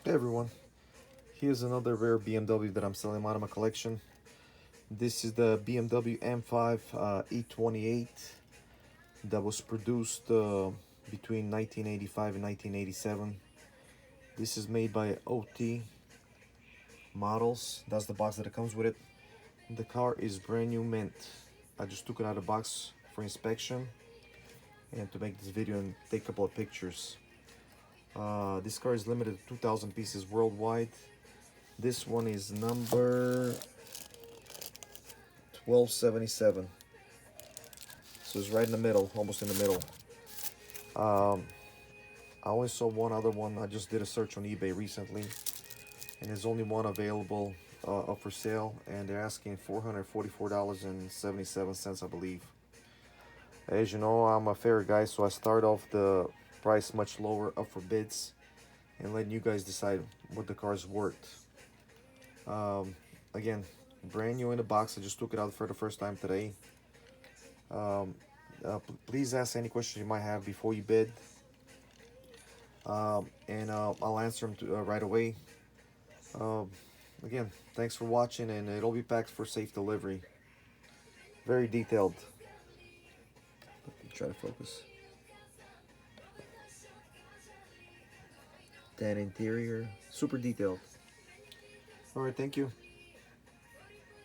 Hey everyone, here's another rare BMW that I'm selling out of my collection. This is the BMW M5 E28 that was produced between 1985 and 1987. This is made by OT models. That's the box that it comes with it. The car is brand new mint. I just took it out of the box for inspection and to make this video and take a couple of pictures. This car is limited to 2,000 pieces worldwide. This one is number 1277. So it's right in the middle, almost in the middle. I only saw one other one. I just did a search on eBay recently, and there's only one available up for sale, and they're asking $444.77, I believe. As you know, I'm a fair guy, so I start off the price much lower up for bids and letting you guys decide what the car is worth. Again, brand new in the box. I just took it out for the first time today. Please ask any questions you might have before you bid, and I'll answer them right away. Again, thanks for watching, and it'll be packed for safe delivery. Very detailed. Try to focus. That interior, super detailed. All right, thank you.